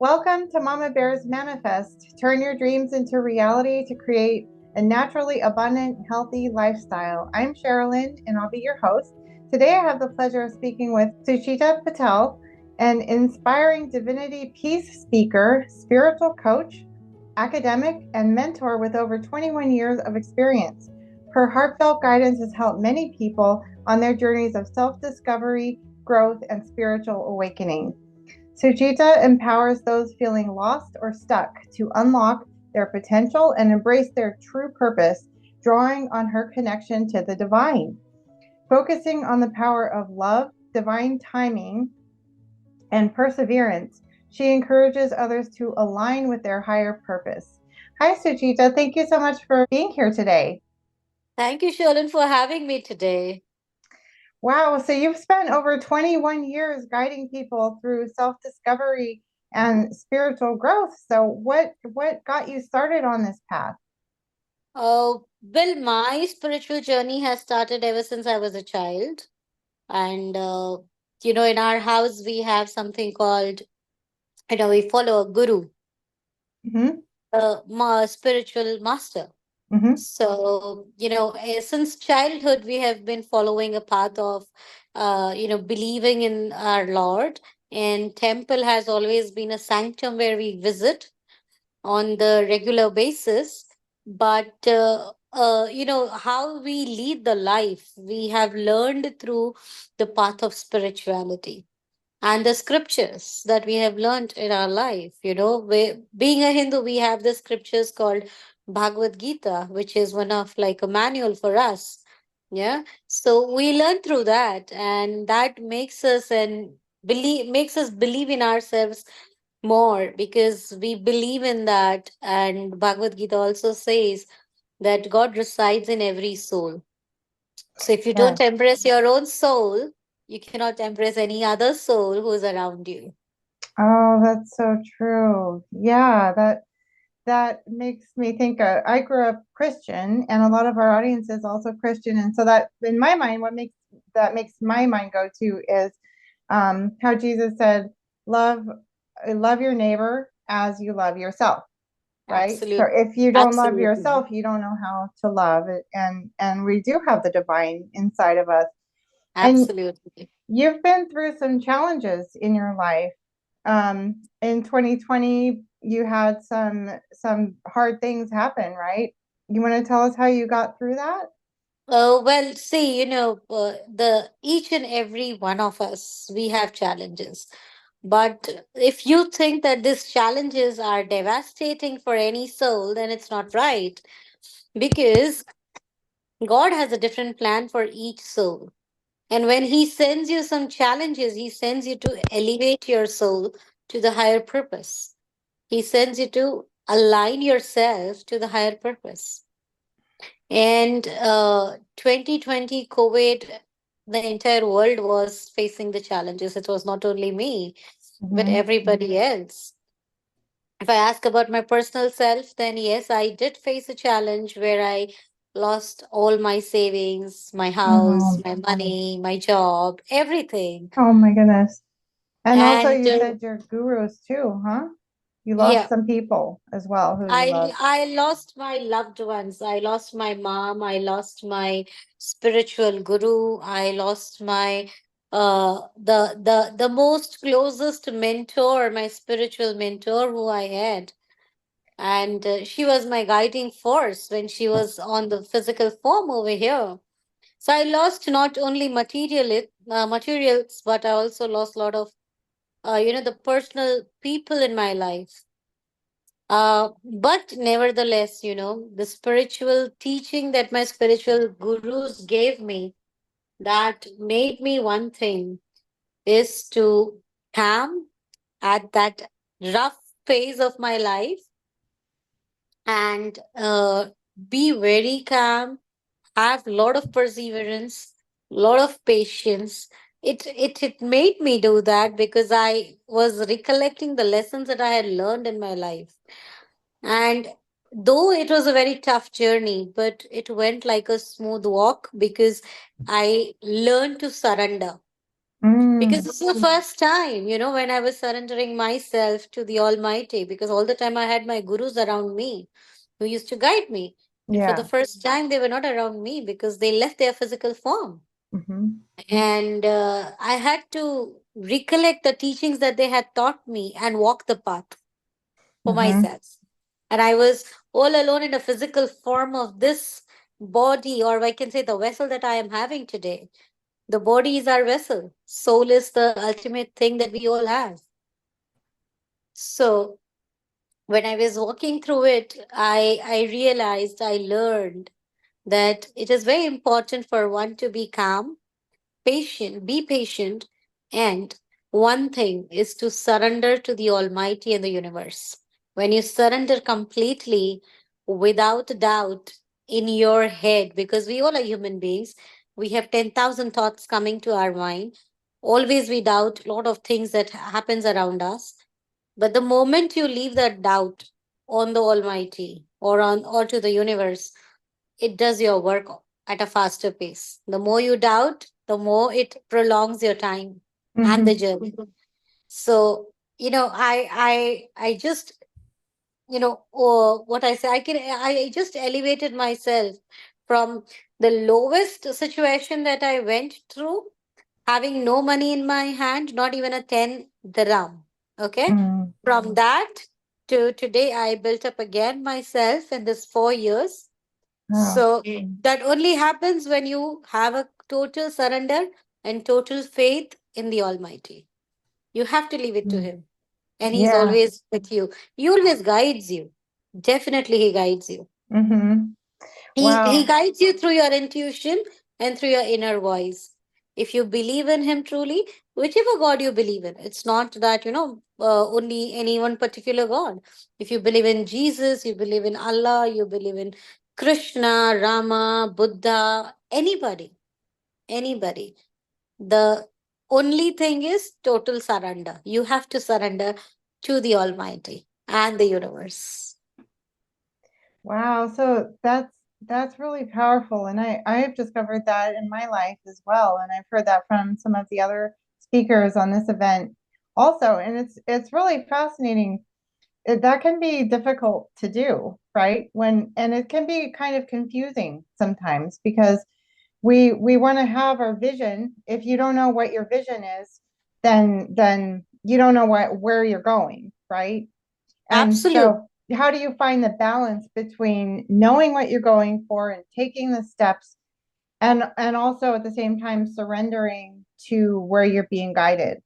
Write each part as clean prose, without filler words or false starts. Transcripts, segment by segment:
Welcome to Mama Bear's Manifest. Turn your dreams into reality to create a naturally abundant, healthy lifestyle. I'm Cherilyn, and I'll be your host. Today, I have the pleasure of speaking with Suchitaa Patel, an inspiring divinity peace speaker, spiritual coach, academic, and mentor with over 21 years of experience. Her heartfelt guidance has helped many people on their journeys of self discovery, growth, and spiritual awakening. Suchita empowers those feeling lost or stuck to unlock their potential and embrace their true purpose, drawing on her connection to the divine. Focusing on the power of love, divine timing, and perseverance, she encourages others to align with their higher purpose. Hi, Suchita. Thank you so much for being here today. Thank you, Sheldon, for having me today. Wow, so you've spent over 21 years guiding people through self-discovery and spiritual growth. So what got you started on this path? My spiritual journey has started ever since I was a child. And, in our house, we have something called, we follow a guru, Mm-hmm. a spiritual master. Mm-hmm. So, since childhood, we have been following a path of, believing in our Lord. And temple has always been a sanctum where we visit on the regular basis. But how we lead the life we have learned through the path of spirituality and the scriptures that we have learned in our life. Being a Hindu, we have the scriptures called Bhagavad Gita, which is one of like a manual for us. Yeah, so we learn through that, and that makes us believe in ourselves more, because we believe in that. And Bhagavad Gita also says that God resides in every soul. So if you don't Yes. embrace your own soul, you cannot embrace any other soul who's around you. Oh, that's so true. Yeah, that makes me think. I grew up Christian, and a lot of our audience is also Christian, and so that in my mind, what makes my mind go to is how Jesus said, "Love, love your neighbor as you love yourself." Right? So Absolutely. if you don't love Absolutely. yourself, you don't know how to love it, and we do have the divine inside of us. And Absolutely. you've been through some challenges in your life. In 2020, you had some hard things happen, right? You want to tell us how you got through that? Well, see, the each and every one of us, we have challenges. But if you think that these challenges are devastating for any soul, then it's not right. Because God has a different plan for each soul. And when He sends you some challenges, He sends you to elevate your soul to the higher purpose. He sends you to align yourself to the higher purpose. And 2020 COVID, the entire world was facing the challenges. It was not only me, but Mm-hmm. everybody else. If I ask about my personal self, then yes, I did face a challenge where I lost all my savings, my house, Oh, my money, my job, everything. oh my goodness. And also, And you said your gurus too, huh? You lost yeah, some people as well who you I love. I lost my loved ones. I lost my mom. I lost my spiritual guru. I lost my the most closest mentor, my spiritual mentor who I had. And she was my guiding force when she was on the physical form over here. So I lost not only materials, but I also lost a lot of the personal people in my life. But nevertheless, the spiritual teaching that my spiritual gurus gave me, that made me one thing, is to calm at that rough phase of my life, and be very calm, have a lot of perseverance, lot of patience. It made me do that because I was recollecting the lessons that I had learned in my life. And though it was a very tough journey, but it went like a smooth walk because I learned to surrender. Because Mm. this is the first time, when I was surrendering myself to the Almighty, because all the time I had my gurus around me who used to guide me. And for the Yeah. first time, they were not around me because they left their physical form. Mm-hmm. And I had to recollect the teachings that they had taught me and walk the path for Mm-hmm. myself. And I was all alone in a physical form of this body, or I can say the vessel that I am having today. The body is our vessel. Soul is the ultimate thing that we all have. So when I was walking through it, I realized, I learned that it is very important for one to be calm, patient, be patient, and one thing is to surrender to the Almighty and the universe. When you surrender completely without doubt in your head, because we all are human beings, we have 10,000 thoughts coming to our mind. Always we doubt a lot of things that happens around us. But the moment you leave that doubt on the Almighty or to the universe, it does your work at a faster pace. The more you doubt, the more it prolongs your time and the Mm-hmm. journey. So, I just, or what I say, I just elevated myself from the lowest situation that I went through, having no money in my hand, not even a 10 dirham. Okay. Mm. From that to today, I built up again myself in this 4 years. Oh. So that only happens when you have a total surrender and total faith in the Almighty. You have to leave it to Mm. Him, and He's Yeah. always with you. He always guides you. Definitely, He guides you. Mm-hmm. He Wow. guides you through your intuition and through your inner voice. If you believe in Him truly, whichever God you believe in, it's not that only any one particular God. If you believe in Jesus, you believe in Allah, you believe in Krishna, Rama, Buddha, anybody. The only thing is total surrender. You have to surrender to the Almighty and the universe. Wow. So that's really powerful. And I have discovered that in my life as well. And I've heard that from some of the other speakers on this event also. And it's really fascinating. That can be difficult to do, right? And it can be kind of confusing sometimes because we want to have our vision. If you don't know what your vision is, then you don't know where you're going, right? And Absolute. so how do you find the balance between knowing what you're going for and taking the steps and also at the same time surrendering to where you're being guided?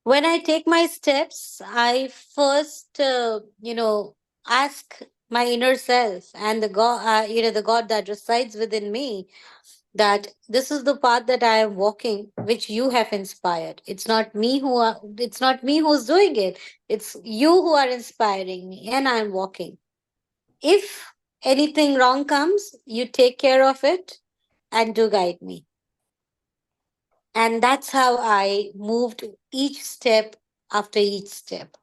When I take my steps, I first, ask my inner self and the God, the God that resides within me, that this is the path that I am walking, which you have inspired. It's not me who's doing it. It's you who are inspiring me, and I'm walking. If anything wrong comes, you take care of it and do guide me. And that's how I moved each step after each step.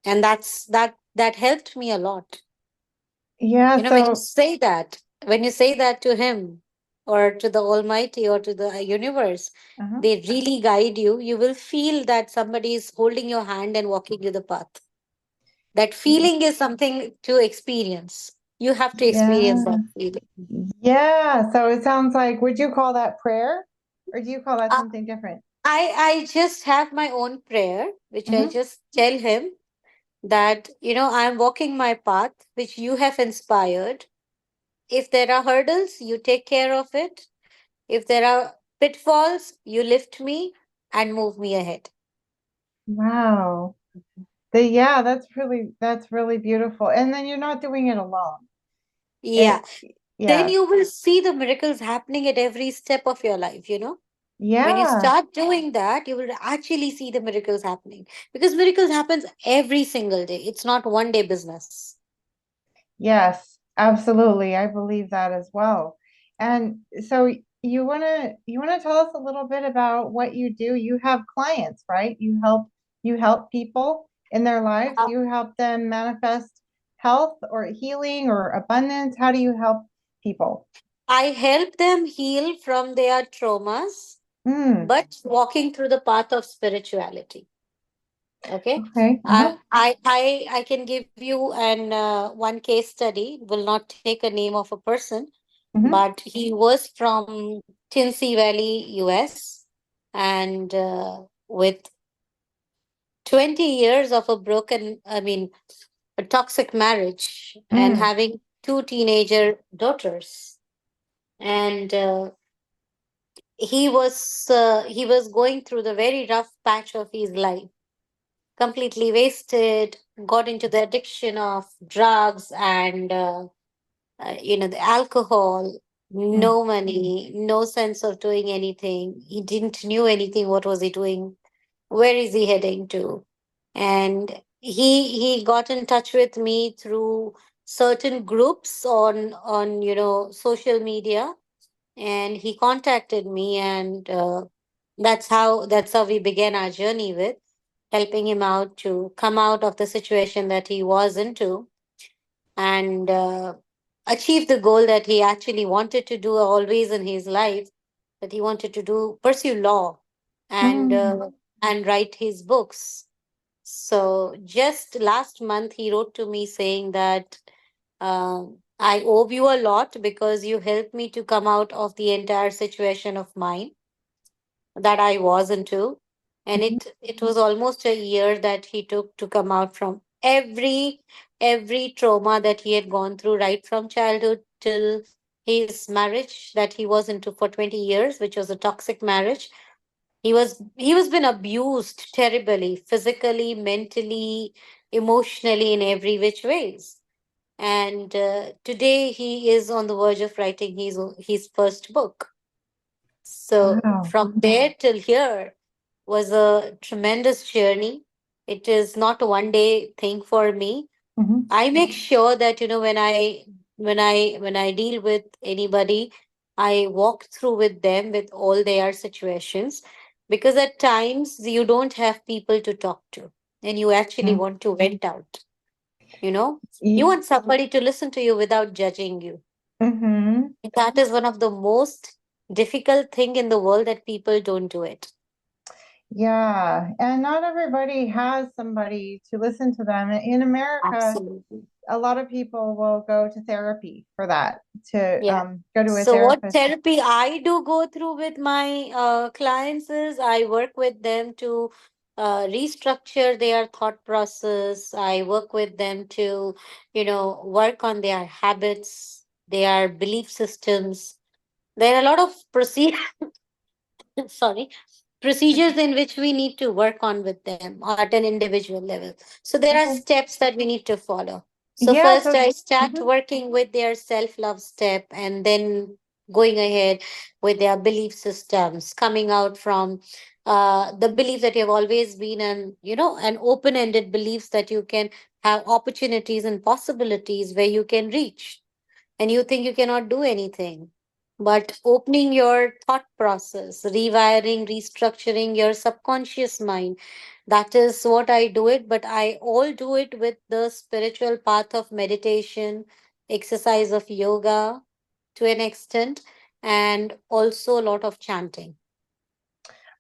And that helped me a lot. Yeah, When you so say that, to him or to the Almighty or to the universe, uh-huh. they really guide you. You will feel that somebody is holding your hand and walking you the path. That Yeah. feeling is something to experience. You have to experience Yeah. that feeling. Yeah, so it sounds like, would you call that prayer or do you call that Uh, something different? I just have my own prayer, which I Mm-hmm. just tell him that, I'm walking my path, which you have inspired. If there are hurdles, you take care of it. If there are pitfalls, you lift me and move me ahead. Wow. Yeah, that's really beautiful. And then you're not doing it alone. Yeah. It Then yeah. you will see the miracles happening at every step of your life. When you Yeah. start doing that, you will actually see the miracles happening, because miracles happens every single day. It's not one day business. Yes, absolutely. I believe that as well. And so you wanna tell us a little bit about what you do? You have clients, right? You help people in their lives. Uh, You help them manifest health or healing or abundance. How do you help people? I help them heal from their traumas. Mm. but walking through the path of spirituality. Okay. Okay. Uh-huh. I can give you an one case study. Will not take a name of a person, Mm-hmm. but he was from Tennessee Valley, US, and with 20 years of a broken, I mean, a toxic marriage, and Mm. having two teenager daughters, and he was going through the very rough patch of his life, completely wasted, got into the addiction of drugs and the alcohol, Mm. no money, no sense of doing anything. He didn't knew anything. What was he doing? Where is he heading to? And he got in touch with me through certain groups on social media, and he contacted me, and that's how we began our journey with helping him out to come out of the situation that he was into, and achieve the goal that he actually wanted to do always in his life, that he wanted to do pursue law and Mm. write his books. So just last month he wrote to me saying that I owe you a lot because you helped me to come out of the entire situation of mine that I was into. And Mhm. it was almost a year that he took to come out from every trauma that he had gone through, right from childhood till his marriage that he was into for 20 years, which was a toxic marriage. He was been abused terribly, physically, mentally, emotionally, in every which ways. And today he is on the verge of writing his first book. So Wow. from there till here was a tremendous journey. It is not a one day thing for me. Mm-hmm. I make sure that when I deal with anybody, I walk through with them with all their situations, because at times you don't have people to talk to and you actually want to vent out. You know, you want somebody to listen to you without judging you. Mm-hmm. That is one of the most difficult thing in the world that people don't do it. Yeah, and not everybody has somebody to listen to them. In America, Absolutely. a lot of people will go to therapy for that, to Yeah. go to a So what therapist. therapy I do go through with my clients is I work with them to restructure their thought process. I work with them to, work on their habits, their belief systems. There are a lot of sorry, procedures in which we need to work on with them at an individual level. So there are Okay. steps that we need to follow. So Yeah, first so I start mhm. working with their self love step, and then going ahead with their belief systems, coming out from the belief that you have always been an open ended beliefs that you can have opportunities and possibilities where you can reach, and you think you cannot do anything. But opening your thought process, rewiring, restructuring your subconscious mind, that is what I do it. But I all do it with the spiritual path of meditation, exercise of yoga to an extent, and also a lot of chanting.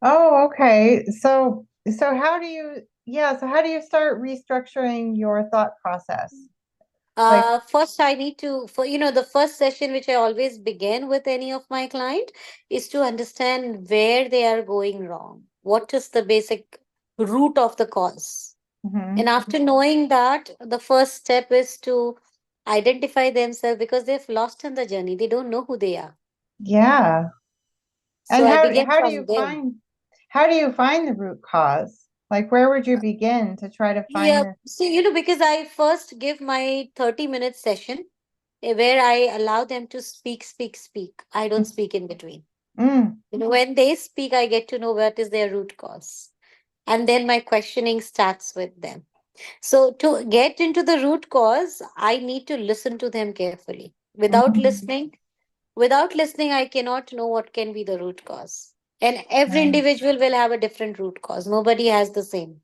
Oh, okay. So how do you, yeah, so how do you start restructuring your thought process? Like, First, I need to, for the first session, which I always begin with any of my client, is to understand where they are going wrong. What is the basic root of the cause? And mhm. after knowing that, the first step is to identify themselves, because they've lost in the journey. They don't know who they are. Yeah. So And I begin how do from you there. find the root cause? Like, where would you begin to try to find Yeah. the So, because I first give my 30-minute session where I allow them to speak, speak, speak. I don't speak in between. mm, When they speak, I get to know what is their root cause. And then my questioning starts with them. So, to get into the root cause, I need to listen to them carefully. mhm, Without listening, I cannot know what can be the root cause. And every right. individual will have a different root cause. Nobody has the same.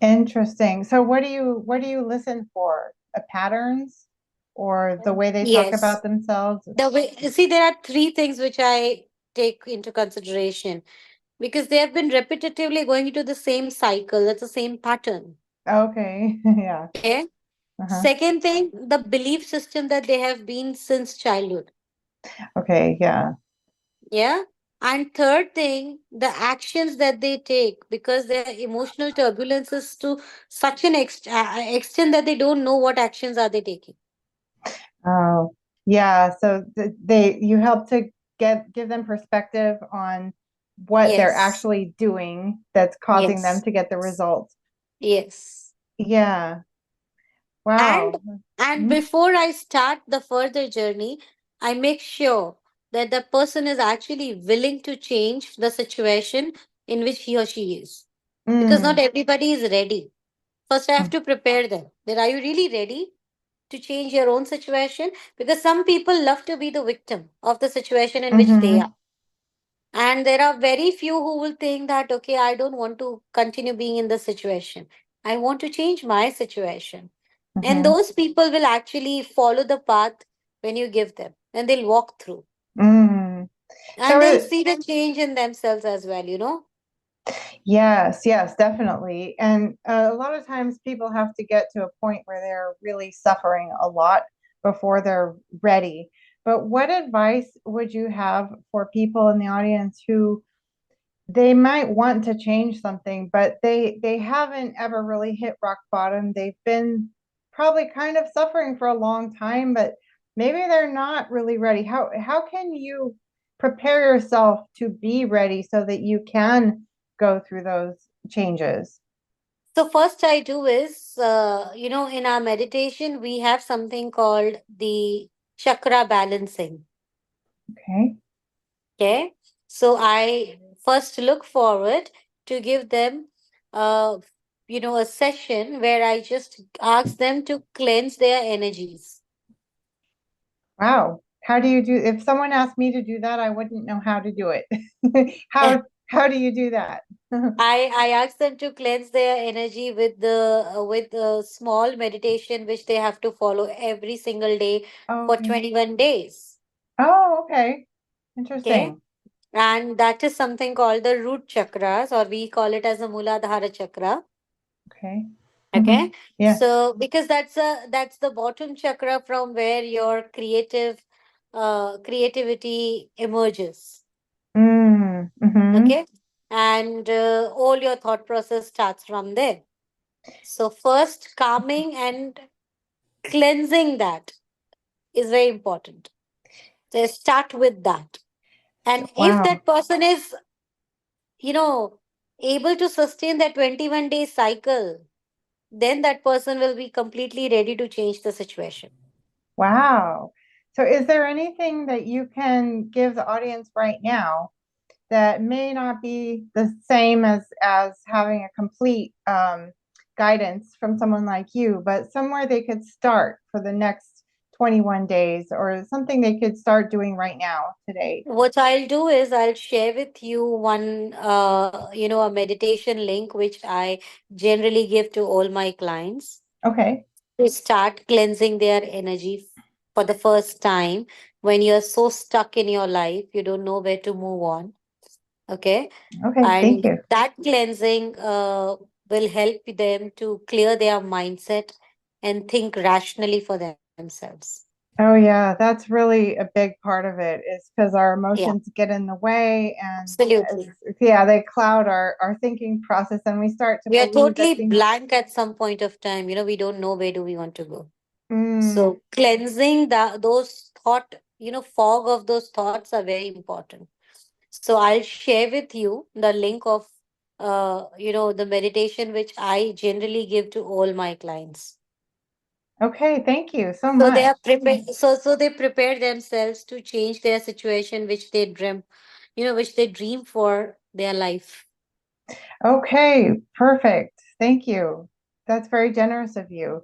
Interesting. So what do you listen for? Patterns or the way they talk Yes. about themselves? The way, see, there are three things which I take into consideration because they have been repetitively going into the same cycle. That's the same pattern. Okay. Yeah. Okay. Uh-huh. Second thing, the belief system that they have been since childhood. Okay. Yeah. Yeah. And third thing, the actions that they take because their emotional turbulence is to such an extent that they don't know what actions are they taking. Oh, yeah. So you help to give them perspective on what they're Yes. actually doing that's causing them Yes. to get the results. Yes. Yeah. And Wow. Mhm. before I start the further journey, I make sure that the person is actually willing to change the situation in which he or she is. Because not Mm. everybody is ready. First, I have to prepare them. That are you really ready to change your own situation? Because some people love to be the victim of the situation in which they Mm-hmm. are. And there are very few who will think that, okay, I don't want to continue being in this situation. I want to change my situation. And Mm-hmm. those people will actually follow the path when you give them, and they'll walk through. Mm. So And they'll see the change in themselves as well, you know? yes, yes, definitely. And a lot of times people have to get to a point where they're really suffering a lot before they're ready. But what advice would you have for people in the audience who they might want to change something, but they haven't ever really hit rock bottom. They've been probably kind of suffering for a long time, but maybe they're not really ready. How can you prepare yourself to be ready so that you can go through those changes? So, first, I do is, in our meditation, we have something called the chakra balancing. Okay. Okay. So I first look forward to give them, uh, a session where I just ask them to cleanse their energies. Wow. How do you do if someone asked me to do that, I wouldn't know how to do it. How do you do that? I ask them to cleanse their energy with the small meditation which they have to follow every single day Oh, for okay. 21 days. Oh, okay. Okay. Interesting. And that is something called the root chakras, or we call it as the Muladhara chakra. Okay. Okay. Yeah. So because that's the bottom chakra from where your creativity emerges. Mm-hmm. Okay. And all your thought process starts from there. So first calming and cleansing that is very important. So start with that. And if Wow. that person is, you know, able to sustain that 21-day cycle, then that person will be completely ready to change the situation. Wow. So is there anything that you can give the audience right now that may not be the same as having a complete guidance from someone like you, but somewhere they could start for the next 21 days or something they could start doing right now today? What I'll do is I'll share with you one, a meditation link which I generally give to all my clients Okay. to start cleansing their energy for the first time when you're so stuck in your life, you don't know where to move on. Okay. Okay. Thank And you. that cleansing will help them to clear their mindset and think rationally for themselves. Oh yeah, that's really a big part of it is because our Yeah, emotions get in the way and absolutely. yeah, they cloud our thinking process and we start to We are believe that totally things blank at some point of time. We don't know where do we want to go. mm, So cleansing those fog of those thoughts are very important. So I'll share with you the link of the meditation which I generally give to all my clients. okay, thank you so So they much. are prepared. So they prepare themselves to change their situation, which they which they dream for their life. Okay, perfect. Thank you. That's very generous of you.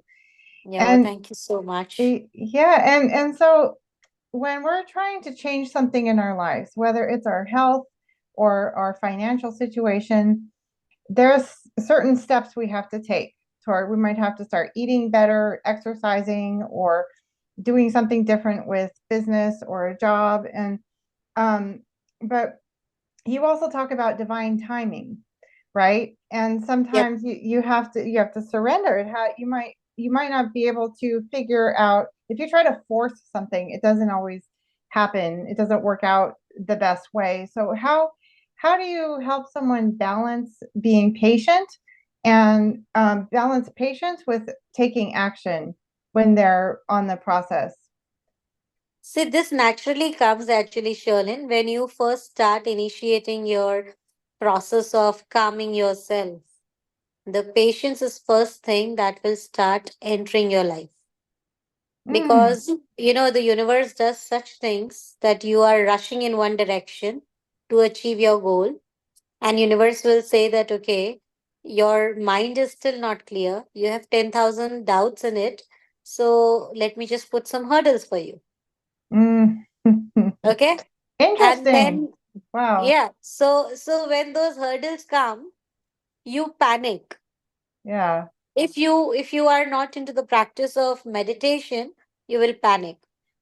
Yeah, well, And thank you so much. yeah, and so when we're trying to change something in our lives, whether it's our health or our financial situation, there's certain steps we have to take. We might have to start eating better, exercising, or doing something different with business or a job. And um, but you also talk about divine timing, right? And Yep. sometimes you have to surrender. You might not be able to figure out if you try to force something, it doesn't always happen. It doesn't work out the best way. So how do you help someone balance being patient and balance patience with taking action when they're on the process? See, this naturally comes actually, Sherlyn, when you first start initiating your process of calming yourself. The patience is first thing that will start entering your life. Mm, Because, the universe does such things that you are rushing in one direction to achieve your goal. And universe will say that, okay, your mind is still not clear. You have 10,000 doubts in it. So let me just put some hurdles for you. mm. Okay. And Interesting. then, Wow. yeah. So when those hurdles come, you panic. Yeah. If you are not into the practice of meditation, you will panic.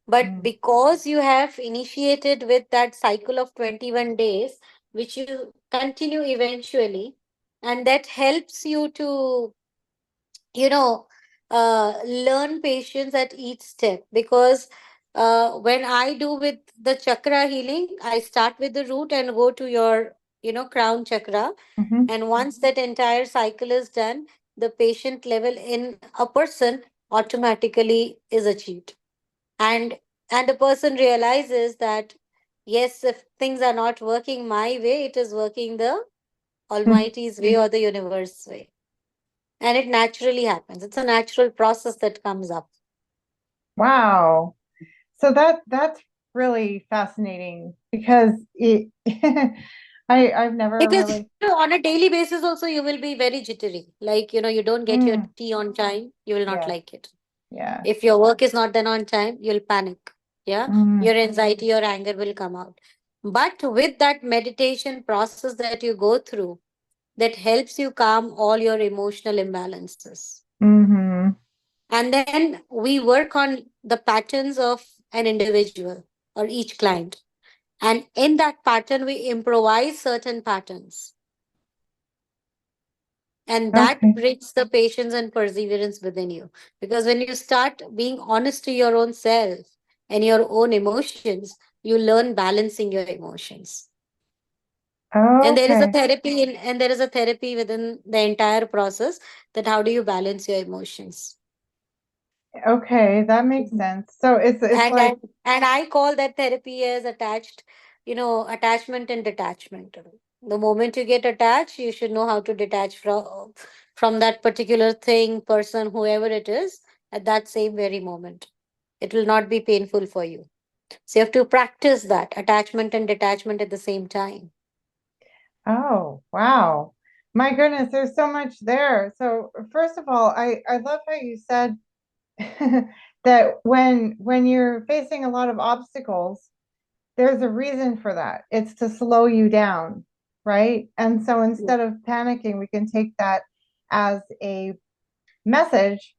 But Mm, because you have initiated with that cycle of 21 days, which you continue eventually, and that helps you to you know learn patience at each step. Because when I do with the chakra healing, I start with the root and go to your crown chakra. mhm. And once that entire cycle is done, the patient level in a person automatically is achieved. And and the person realizes that, yes, if things are not working my way, it is working the almighty's way or the universe way. And it naturally happens. It's a natural process that comes up. Wow. So that's really fascinating because I've never Because really. on a daily basis also you will be very jittery. Like, you don't get your Mm, tea on time, you will not yes. like it. Yeah. If your work is not done on time, you'll panic. Yeah. Mm, Your anxiety, your anger will come out. But with that meditation process that you go through, that helps you calm all your emotional imbalances. mm-hmm. And then we work on the patterns of an individual or each client. And in that pattern, we improvise certain patterns. And that Okay. brings the patience and perseverance within you. Because when you start being honest to your own self and your own emotions, you learn balancing your emotions. And there is a Okay. therapy and there is a therapy within the entire process, that how do you balance your emotions. Okay. That makes Mhm. sense. So it's and like. and, and I call that therapy as attachment and detachment. The moment you get attached, you should know how to detach from that particular thing, person, whoever it is, at that same very moment. It will not be painful for you. So you have to practice that attachment and detachment at the same time. Oh, wow. My goodness, there's so much there. So first of all, I love how you said that when you're facing a lot of obstacles, there's a reason for that. It's to slow you down, right? And so Yeah. instead of panicking, we can take that as a message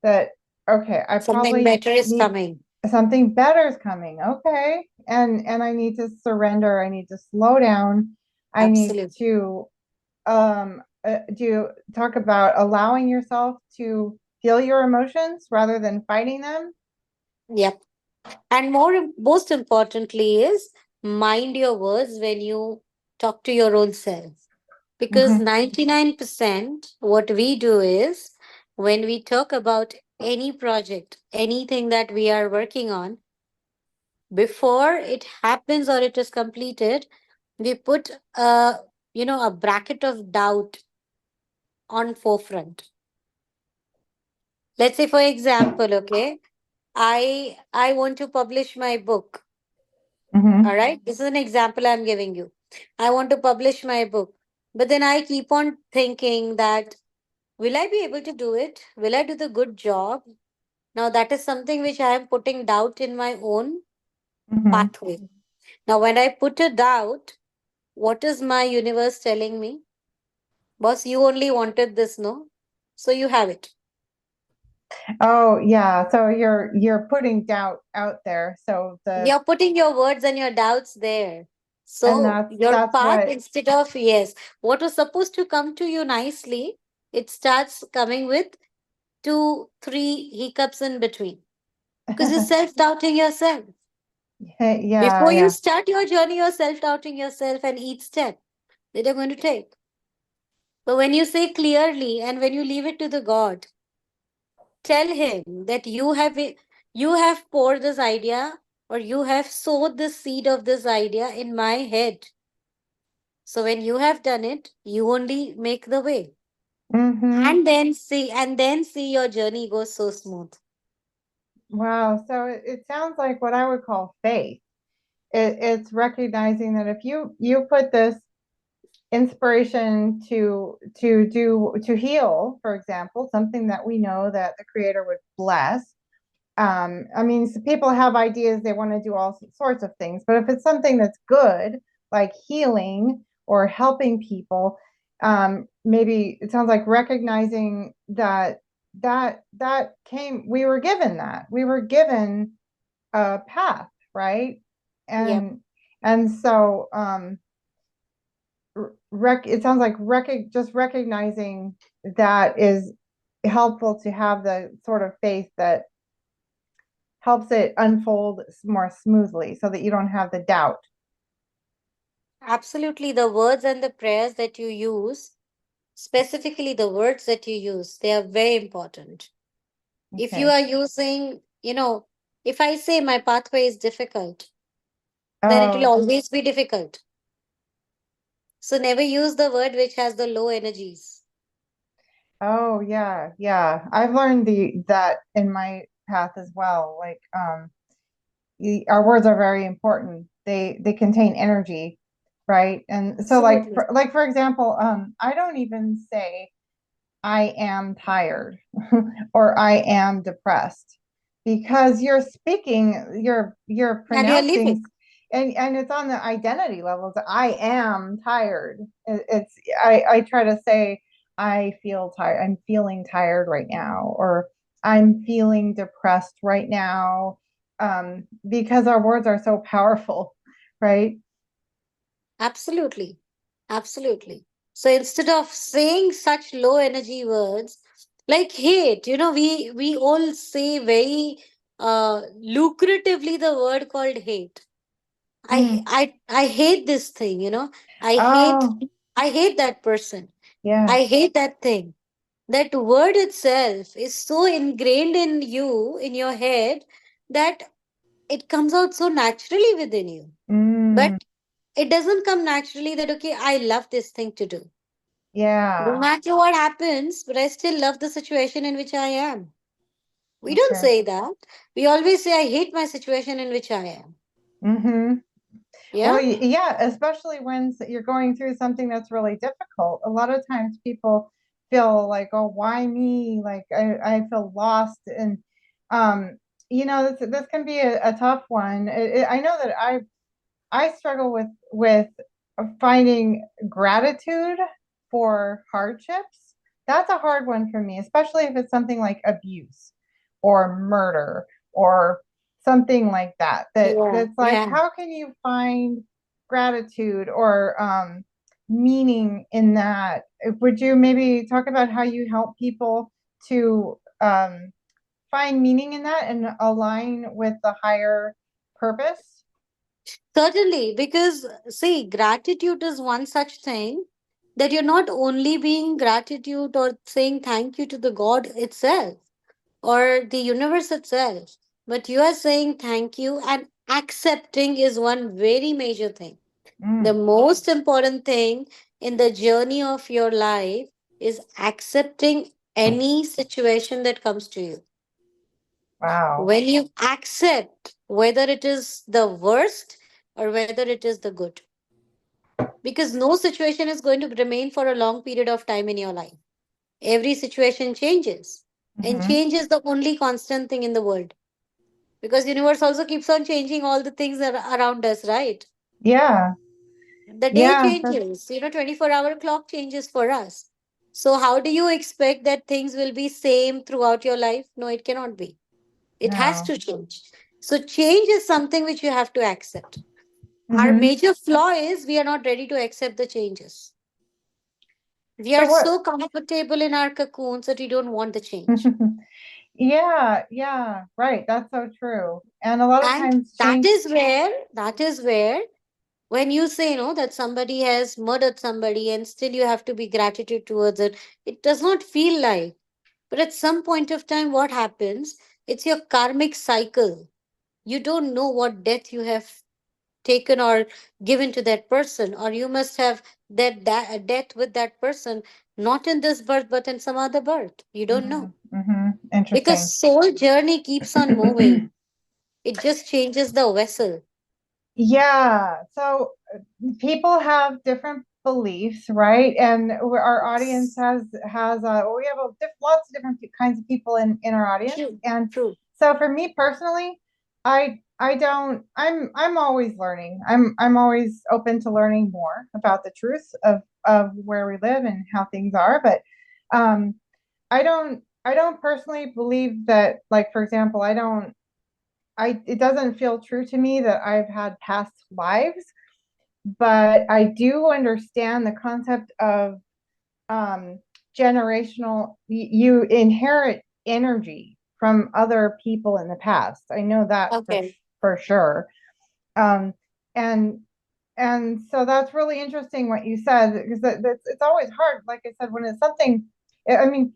that, okay, I Something probably better is need coming. something better is coming. Okay. And I need to surrender. I need to slow down. I need Absolutely. to do you talk about allowing yourself to feel your emotions rather than fighting them? Yep. And most importantly is, mind your words when you talk to your own self. Because Mm-hmm. 99% what we do is, when we talk about any project, anything that we are working on, before it happens or it is completed, we put a bracket of doubt on forefront. Let's say, for example, okay, I want to publish my book. All Mm-hmm. right. This is an example I'm giving you. I want to publish my book. But then I keep on thinking that, will I be able to do it? Will I do the good job? Now, that is something which I am putting doubt in my own Mm-hmm. pathway. Now, when I put a doubt, what is my universe telling me? Boss, you only wanted this, no? So you have it. Oh, yeah. So you're putting doubt out there. So the You're putting your words and your doubts there. And So your that's path, what. instead of, yes, what was supposed to come to you nicely, it starts coming with two, three hiccups in between because you're self doubting yourself. Yeah, Before you yeah. start your journey, you're self doubting yourself and each step that you're going to take. But when you say clearly and when you leave it to the God, tell him that you have poured this idea or you have sowed the seed of this idea in my head. So when you have done it, you only make the way. Mm-hmm. And then see your journey goes so smooth. Wow. So it sounds like what I would call faith. It's recognizing that if you put this inspiration to heal, for example, something that we know that the creator would bless. I mean, so people have ideas, they want to do all sorts of things, but if it's something that's good, like healing or helping people, maybe it sounds like recognizing that came, we were given a path, right? Yep. And so it sounds like just recognizing that is helpful to have the sort of faith that helps it unfold more smoothly so that you don't have the doubt. Absolutely. The words and the prayers that you use, specifically the words that you use, they are very important. If you Okay. are using, if I say my pathway is difficult, then it will Oh, always be difficult. So never use the word which has the low energies. oh yeah, yeah. I've learned the that in my path as well. Like our words are very important. They contain energy, right? And so Absolutely. like for example, I don't even say I am tired or I am depressed because you're speaking, you're And you're living. pronouncing, and it's on the identity levels. I am tired. It's I try to say I feel tired. I'm feeling tired right now, or I'm feeling depressed right now, because our words are so powerful, right? Absolutely. Absolutely. So instead of saying such low energy words like hate, we all say very lucratively the word called hate. I Mm. I I hate this thing. I hate Oh, I hate that person. yeah. I hate that thing. That word itself is so ingrained in you, in your head, that it comes out so naturally within you. Mm, But it doesn't come naturally that, okay, I love this thing to do. No yeah. matter what happens, but I still love the situation in which I am. We don't Okay. say that. We always say, I hate my situation in which I am. Mm-hmm. Yeah? Well, yeah, especially when you're going through something that's really difficult. A lot of times people feel like, oh, why me? Like I feel lost. And, um, this can be a tough one. I know that I struggle with finding gratitude for hardships. That's a hard one for me, especially if it's something like abuse or murder or something like that. Yeah. That's like, Yeah. how can you find gratitude or meaning in that? Would you maybe talk about how you help people to find meaning in that and align with the higher purpose? Certainly, because see, gratitude is one such thing that you're not only being gratitude or saying thank you to the God itself or the universe itself, but you are saying thank you and accepting is one very major thing. The Mm, most important thing in the journey of your life is accepting any situation that comes to you. wow. When you accept whether it is the worst or whether it is the good, because no situation is going to remain for a long period of time in your life. Every situation changes, and Hmm. change is the only constant thing in the world, because universe also keeps on changing all the things around us, right? Yeah. The day Yeah. That's changes, 24-hour clock changes for us. So how do you expect that things will be same throughout your life? No, it cannot be. It has no. to change. So change is something which you have to accept. Our Mm-hmm. major flaw is we are not ready to accept the changes. We So are what? so comfortable in our cocoons that we don't want the change. Yeah, yeah, right. That's so true. And a lot of And times change. that is where, when you say, no, that somebody has murdered somebody and still you have to be gratitude towards it, it does not feel like. But at some point of time, what happens? It's your karmic cycle. You don't know what death you have taken or given to that person, or you must have that death with that person, not in this birth, but in some other birth. You don't know. Mm-hmm. Because Interesting. soul journey keeps on moving. It just changes the vessel. Yeah. So people have different beliefs, right? And our audience has we have lots of different kinds of people in our audience. True. And True. so for me personally, I don't I'm always learning. I'm always open to learning more about the truth of where we live and how things are. But um I don't personally believe that, like, for example, I it doesn't feel true to me that I've had past lives, but I do understand the concept of um, generational. You inherit energy from other people in the past. I know that Okay. for sure. Um, and so that's really interesting what you said, because it's always hard. Like I said, when it's something. I mean,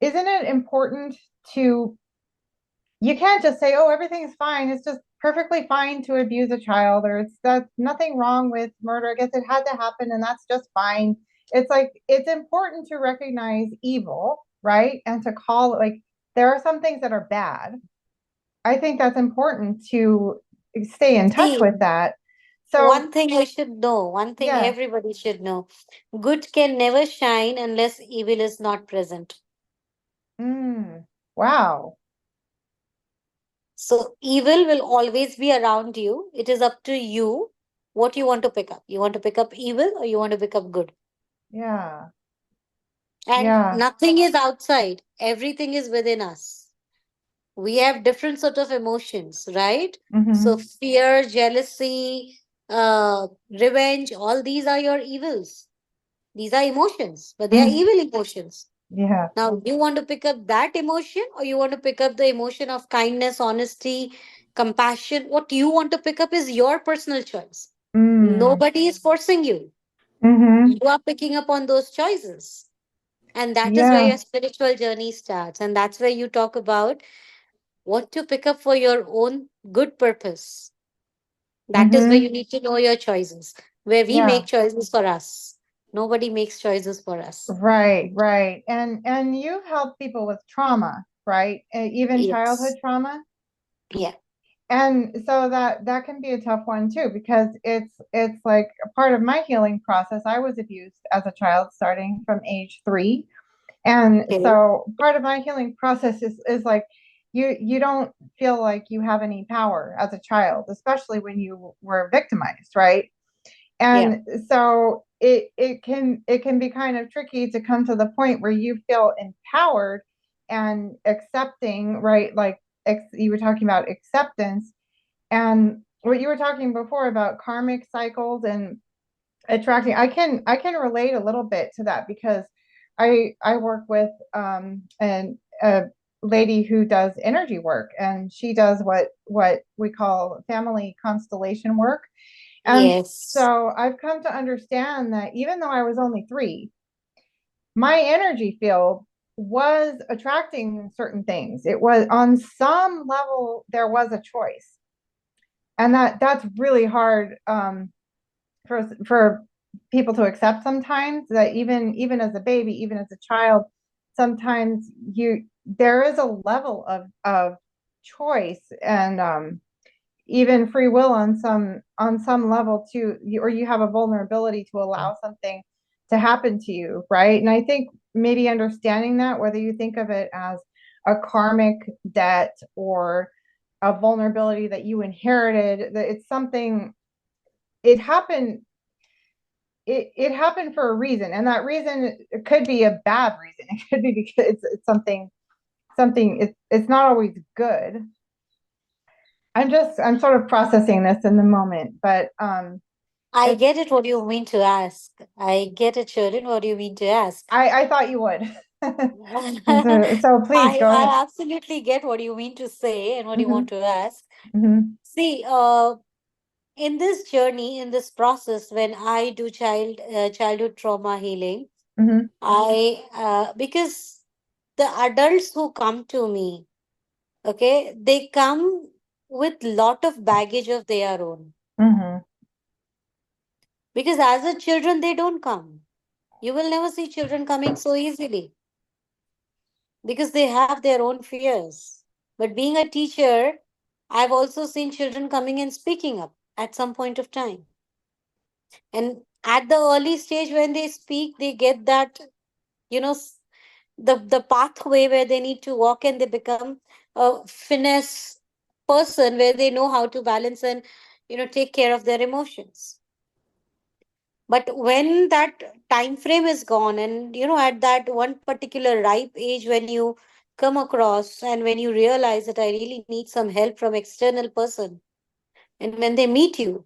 isn't it important to you can't just say, "Oh, everything's fine. It's just perfectly fine to abuse a child," or "It's that's nothing wrong with murder. I guess it had to happen, and that's just fine." It's like it's important to recognize evil, right, and to call it like there are some things that are bad. I think that's important to stay in touch See, with that. So, one thing you should know, one thing yeah. everybody should know, good can never shine unless evil is not present. Wow. So evil will always be around you. It is up to you what you want to pick up. You want to pick up evil or you want to pick up good. Yeah. And Yeah. nothing is outside. Everything is within us. We have different sort of emotions, right? So Mm-hmm. fear, jealousy, revenge, all these are your evils. These are emotions, but they are evil emotions. Yeah. Now, you want to pick up that emotion or you want to pick up the emotion of kindness, honesty, compassion? What you want to pick up is your personal choice. Mm. Nobody is forcing you. Mm-hmm. You are picking up on those choices. And that is where Yeah. your spiritual journey starts. And that's where you talk about what to pick up for your own good purpose. That is where Mm-hmm. you need to know your choices, where we Yeah. make choices for us. Nobody makes choices for us. Right, right. And you help people with trauma, right? Even childhood Yes. trauma. Yeah. And so that can be a tough one too, because it's like a part of my healing process. I was abused as a child starting from age 3. And Okay. so part of my healing process is like you don't feel like you have any power as a child, especially when you were victimized, right? Yeah. And so it can be kind of tricky to come to the point where you feel empowered and accepting, right? Like you were talking about acceptance, and what you were talking before about karmic cycles and attracting. I can relate a little bit to that, because I work with a lady who does energy work, and she does what we call family constellation work. And Yes. so I've come to understand that even though I was only 3, my energy field was attracting certain things. It was on some level there was a choice, and that's really hard for people to accept sometimes. That even as a baby, even as a child, sometimes you there is a level of choice and even free will on some level too, or you have a vulnerability to allow something to happen to you, right? And I think maybe understanding that, whether you think of it as a karmic debt or a vulnerability that you inherited, that it's something, it happened, it happened for a reason, and that reason, it could be a bad reason. It could be because it's something, it's not always good. I'm sort of processing this in the moment, but I it's get it what you mean to ask. I get it, Cherilyn, what you mean to ask. I thought you would. I So please go ahead. I absolutely get what you mean to say and what you want Hmm. to ask. Hmm. See, in this journey, in this process, when I do childhood trauma healing, Hmm. I because the adults who come to me, okay, they come with lot of baggage of their own. Hmm. Because as a children, they don't come. You will never see children coming so easily because they have their own fears. But being a teacher, I've also seen children coming and speaking up at some point of time. And at the early stage when they speak, they get that, you know, the pathway where they need to walk, and they become a finesse person where they know how to balance and, take care of their emotions. But when that time frame is gone, and at that one particular ripe age, when you come across and when you realize that I really need some help from external person, and when they meet you,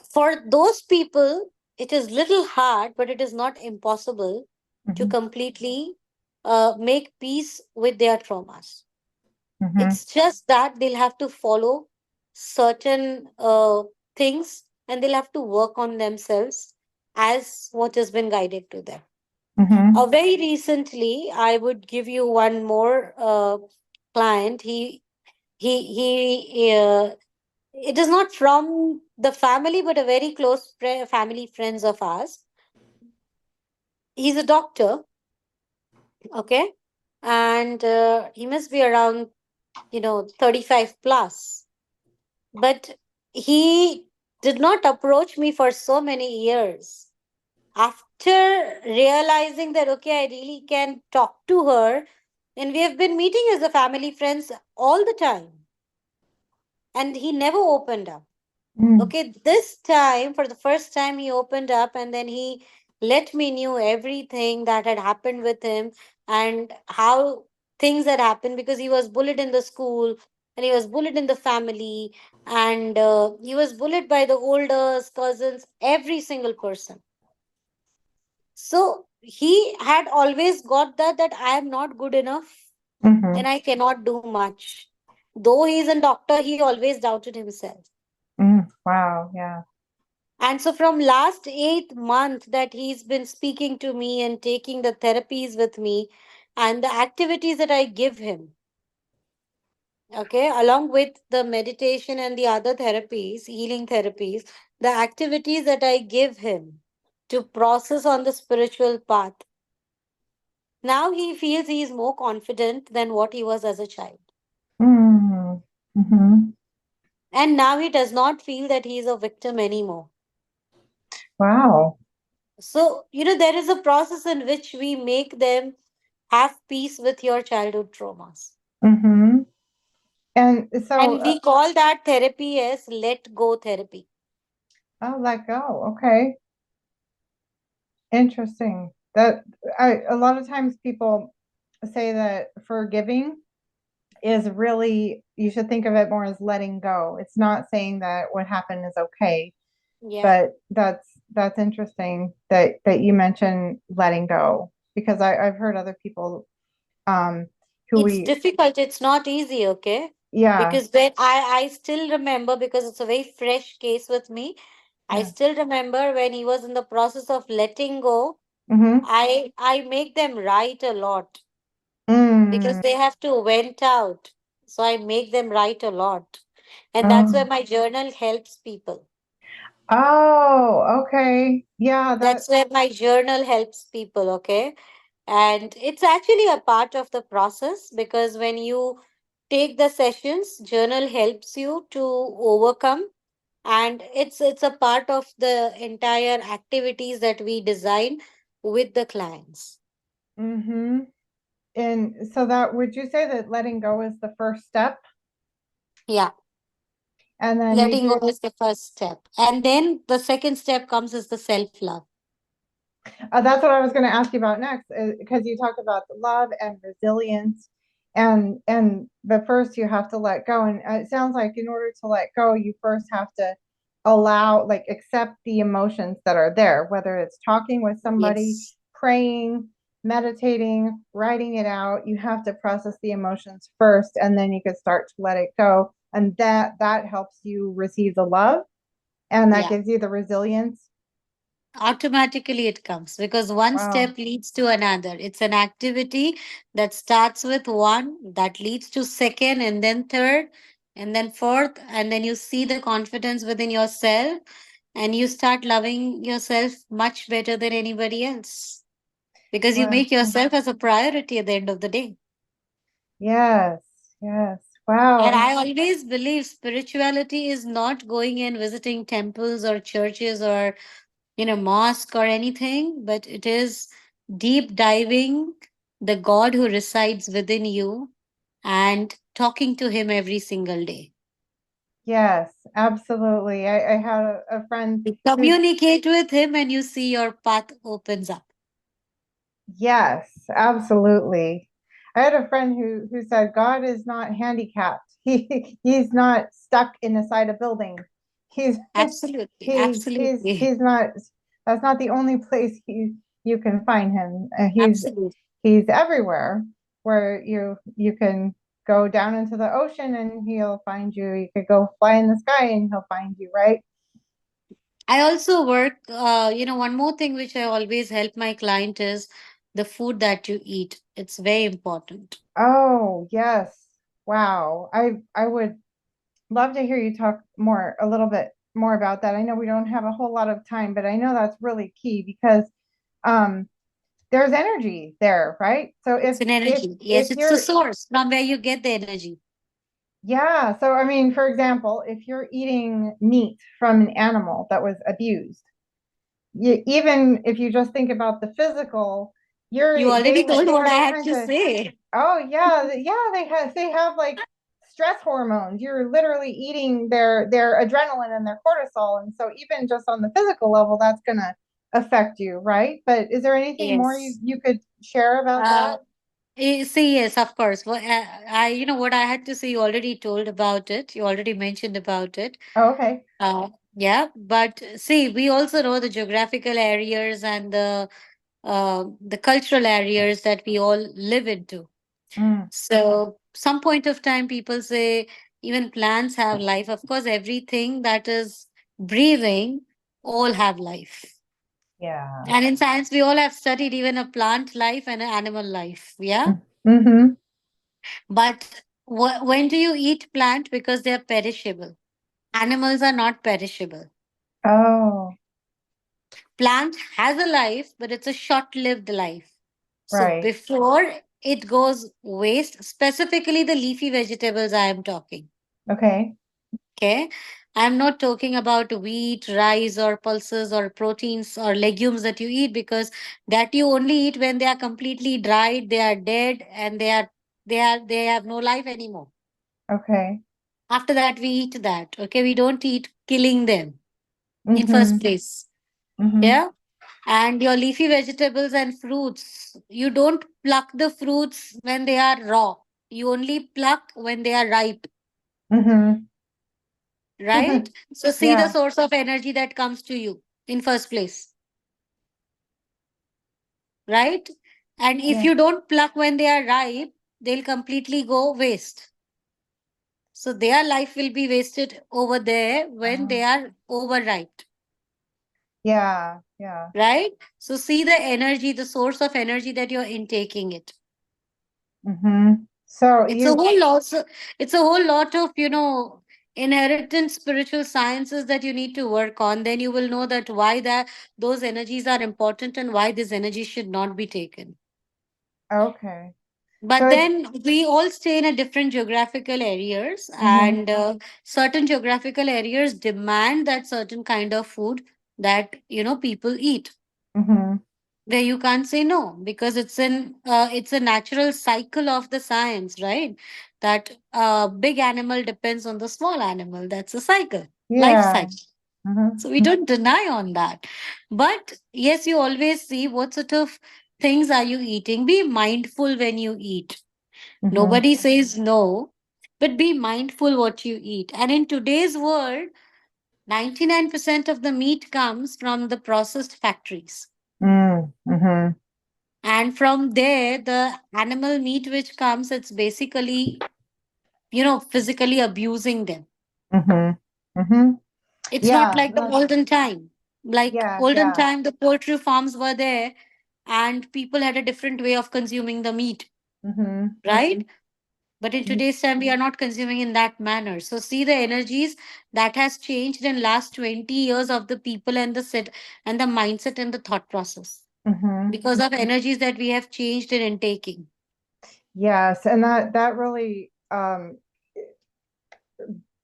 for those people it is little hard, but it is not impossible to Hmm. completely make peace with their traumas. Hmm. It's just that they'll have to follow certain things, and they'll have to work on themselves as what has been guided to them. Hmm. Very recently, I would give you one more client. He it is not from the family, but a very close family friends of ours. He's a doctor, okay, and he must be around 35 plus, but he did not approach me for so many years. After realizing that, okay, I really can talk to her, and we have been meeting as a family friends all the time, and he never opened up. Hmm. Okay, this time, for the first time, he opened up, and then he let me knew everything that had happened with him, and how things had happened, because he was bullied in the school, and he was bullied in the family, and he was bullied by the elders, cousins, every single person. So he had always got that I am not good enough Hmm. and I cannot do much. Though he is a doctor, he always doubted himself. Hmm. Wow. Yeah. And so from last 8 month that he's been speaking to me and taking the therapies with me, and the activities that I give him, okay, along with the meditation and the other therapies, healing therapies, the activities that I give him to process on the spiritual path, now he feels he is more confident than what he was as a child. Hmm. Hmm. And now he does not feel that he is a victim anymore. Wow. So, there is a process in which we make them have peace with your childhood traumas. Hmm. And so, And we call that therapy as let go therapy. oh, let go. Okay. Interesting. A lot of times people say that forgiving is really, you should think of it more as letting go. It's not saying that what happened is okay, Yeah. but that's interesting that you mentioned letting go, because I've heard other people um who It's we difficult. It's not easy, okay? yeah. Because when I still remember, because it's a very fresh case with me, I Yeah. still remember when he was in the process of letting go, Mm-hmm. I make them write a lot because Mm. they have to vent out. So I make them write a lot. And that's where Oh. my journal helps people. Oh, okay. Yeah, that That's where my journal helps people, okay? And it's actually a part of the process, because when you take the sessions, journal helps you to overcome, and it's a part of the entire activities that we design with the clients. mm-hmm. And so that, would you say that letting go is the first step? Yeah, And then you letting go do is the first step. And then the second step comes is the self-love. that's what I was going to ask you about next, because you talked about the love and resilience. And the first you have to let go, and it sounds like in order to let go you first have to allow, like, accept the emotions that are there, whether it's talking with somebody, Yes. praying, meditating, writing it out. You have to process the emotions first, and then you can start to let it go, and that helps you receive the love, and that Yeah. gives you the resilience. Automatically it comes because one Wow. step leads to another. It's an activity that starts with one, that leads to second, and then third, and then fourth, and then you see the confidence within yourself, and you start loving yourself much better than anybody else because you Wow. make yourself as a priority at the end of the day. Yes. Yes. Wow. And And I always believe spirituality is not going and visiting temples or churches or mosque or anything, but it is deep diving the God who resides within you and talking to him every single day. yes, absolutely. I had a friend You who's, communicate with him and you see your path opens up. yes, absolutely. I had a friend who said God is not handicapped. He's not stuck inside a building. He's Absolutely, absolutely, he's not, that's not the only place you can find him. absolutely. He's everywhere where you can go down into the ocean and he'll find you. You could go fly in the sky and he'll find you, right? I also work, one more thing which I always help my client is the food that you eat. It's very important. Oh, yes. Wow. I would love to hear you talk more, a little bit more about that. I know we don't have a whole lot of time, but I know that's really key because um there's energy there, right? So It's an energy. Yes, if it's the you're, source from where you get the energy. yeah, so I mean, for example, if you're eating meat from an animal that was abused, even if you just think about the physical, You already told they what have I all had kinds to of, say. oh yeah, yeah, they have like stress hormones. You're literally eating their adrenaline and their cortisol, and so even just on the physical level, that's gonna affect you, right? But is there anything more Yes. you could share about Uh, that? See, yes, of course. Well, what I had to say, you already told about it. You already mentioned about it. Oh, okay. Yeah, but see, we also know the geographical areas and the cultural areas that we all live into. Mm, So, some point of time, people say even plants have life. Of course, everything that is breathing all have life. yeah. And in science, we all have studied even a plant life and an animal life. Yeah. Mm-hmm. But when do you eat plant? Because they are perishable. Animals are not perishable. Oh, Plant has a life, but it's a short lived life. So right. before it goes waste, specifically the leafy vegetables I am talking. Okay. Okay. I'm not talking about wheat, rice, or pulses, or proteins, or legumes that you eat because that you only eat when they are completely dried, they are dead, and they have no life anymore. Okay. After that, we eat that. Okay, we don't eat killing them in Mm-hmm. first place. Mm-hmm. Yeah, and your leafy vegetables and fruits, you don't pluck the fruits when they are raw. You only pluck when they are ripe, Mm-hmm. right? So see the Yeah. source of energy that comes to you in first place, right? And if Yeah. you don't pluck when they are ripe, they'll completely go waste. So their life will be wasted over there when they Oh. are overripe. Yeah. Yeah. Right? So see the energy, the source of energy that you're intaking it. Mm-hmm. So It's a you, whole lot. It's a whole lot of inherent spiritual sciences that you need to work on. Then you will know that why that those energies are important and why this energy should not be taken. okay. So But it's, then we all stay in a different geographical areas, mm-hmm. and certain geographical areas demand that certain kind of food that people eat, Mm-hmm. where you can't say no because it's a natural cycle of the science, right? That big animal depends on the small animal. That's a cycle, life Yeah. cycle. So we Mm-hmm. don't deny on that. But yes, you always see what sort of things are you eating. Be mindful when you eat. Mm-hmm. Nobody says no, but be mindful what you eat. And in today's world, 99% of the meat comes from the processed factories. Mm-hmm. And from there, the animal meat which comes, it's basically, physically abusing them. Mm-hmm. Mm-hmm. It's not Yeah. like the olden time. Like Yeah. olden Yeah. time, the poultry farms were there and people had a different way of consuming the meat, Mm-hmm. right? But in today's time, we are not consuming in that manner. So see the energies that has changed in last 20 years of the people and the set and the mindset and the thought process Mm-hmm. because of energies that we have changed in intaking. Yes, and that really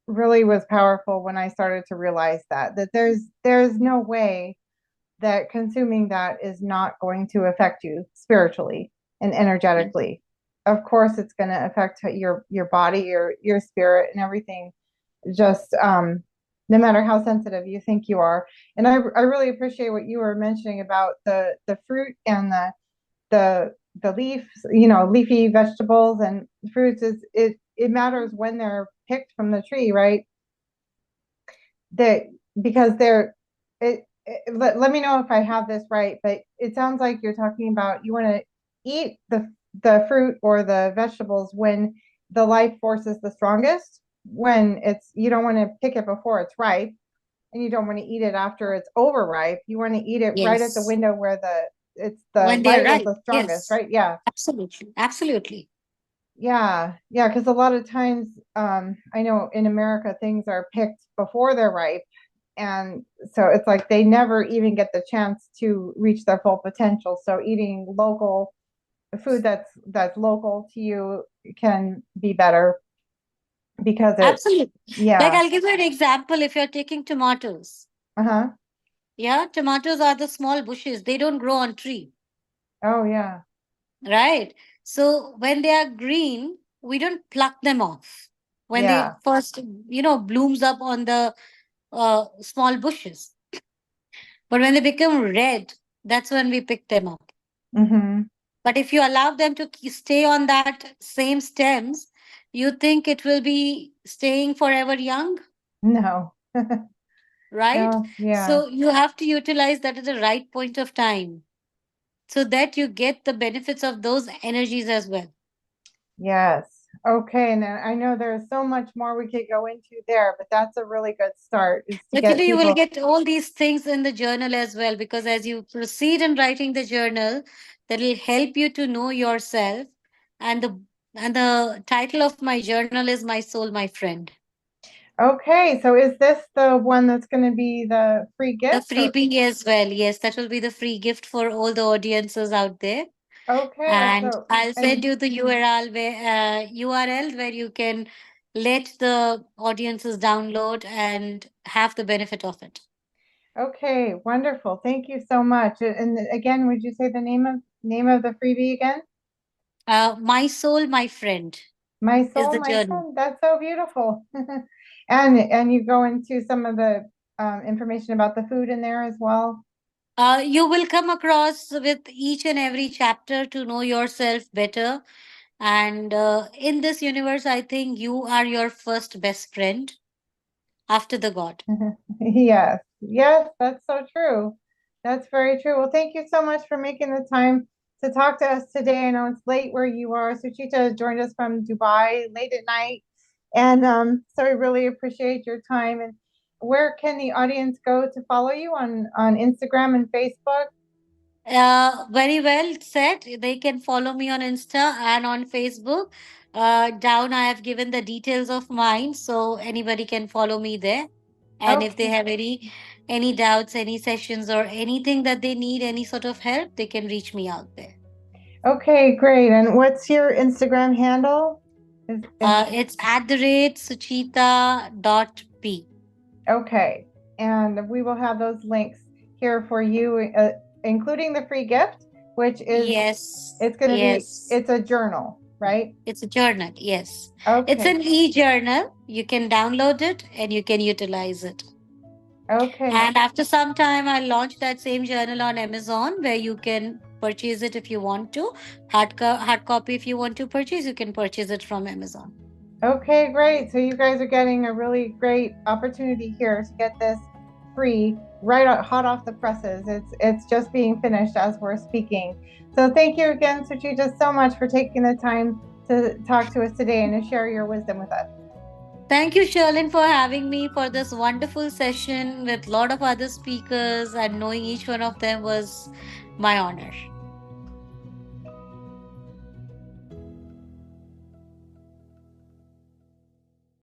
really was powerful when I started to realize that there's no way that consuming that is not going to affect you spiritually and energetically. Of course, it's going to affect your body, your spirit, and everything. Just no matter how sensitive you think you are. And I really appreciate what you were mentioning about the fruit and the the leaves, leafy vegetables and fruits. Is it matters when they're picked from the tree, right? That because they're let me know if I have this right, but it sounds like you're talking about you want to eat the fruit or the vegetables when the life force is the strongest, when it's you don't want to pick it before it's ripe, and you don't want to eat it after it's overripe. You want to eat it right at the Yes. window where the When they light is arrive. the strongest, Yes. right? Yeah. Absolutely. Absolutely. Yeah, because a lot of times, I know in America things are picked before they're ripe, and so it's like they never even get the chance to reach their full potential. So eating local food that's local to you can be better because it, Absolutely. Like yeah, I'll give you an example if you're taking tomatoes. uh-huh, Yeah, tomatoes are the small bushes. They don't grow on tree, oh yeah, right? So when they are green, we don't pluck them off. When they yeah, first, blooms up on the small bushes. But when they become red, that's when we pick them up. mm-hmm, But if you allow them to stay on that same stems, you think it will be staying forever young, no, right? no, yeah. So you have to utilize that at the right point of time so that you get the benefits of those energies as well. Yes. Okay. And then I know there's so much more we could go into there, but that's a really good start is to But get you will people. get all these things in the journal as well, because as you proceed in writing the journal, that will help you to know yourself. And the title of my journal is My Soul, My Friend. Okay. So is this the one that's going to be the free The gift or freebie as well. Yes, that will be the free gift for all the audiences out there. okay. And So I'll send and you the URL where you can let the audiences download and have the benefit of it. okay, wonderful. Thank you so much. And again, would you say the name of the freebie again? My Soul, My Friend My is soul, the my journey. friend. That's so beautiful. And you go into some of the information about the food in there as well. You will come across with each and every chapter to know yourself better. And in this universe, I think you are your first best friend after the God. Yes, yes, that's so true. That's very true. Well, thank you so much for making the time to talk to us today. I know it's late where you are. Suchita has joined us from Dubai late at night. And so we really appreciate your time. And where can the audience go to follow you on Instagram and Facebook? Very well said. They can follow me on Insta and on Facebook. Down, I have given the details of mine, so anybody can follow me there. And if they Okay. have any doubts, any sessions, or anything that they need, any sort of help, they can reach me out there. Okay, great. And what's your Instagram handle? Is It's at the rate Suchita.p. Okay, and we will have those links here for you, including the free gift, which is Yes, it's going to be yes. it's a journal, right? It's a journal. Yes, it's Okay, an e-journal. You can download it and you can utilize it. Okay. And after some time, I launched that same journal on Amazon where you can purchase it if you want to. Hard copy, if you want to purchase, you can purchase it from Amazon. Okay, great. So you guys are getting a really great opportunity here to get this free, right hot off the presses. It's just being finished as we're speaking. So thank you again, Suchitaa, so much for taking the time to talk to us today and to share your wisdom with us. Thank you, Sherlyn, for having me for this wonderful session with a lot of other speakers, and knowing each one of them was my honor.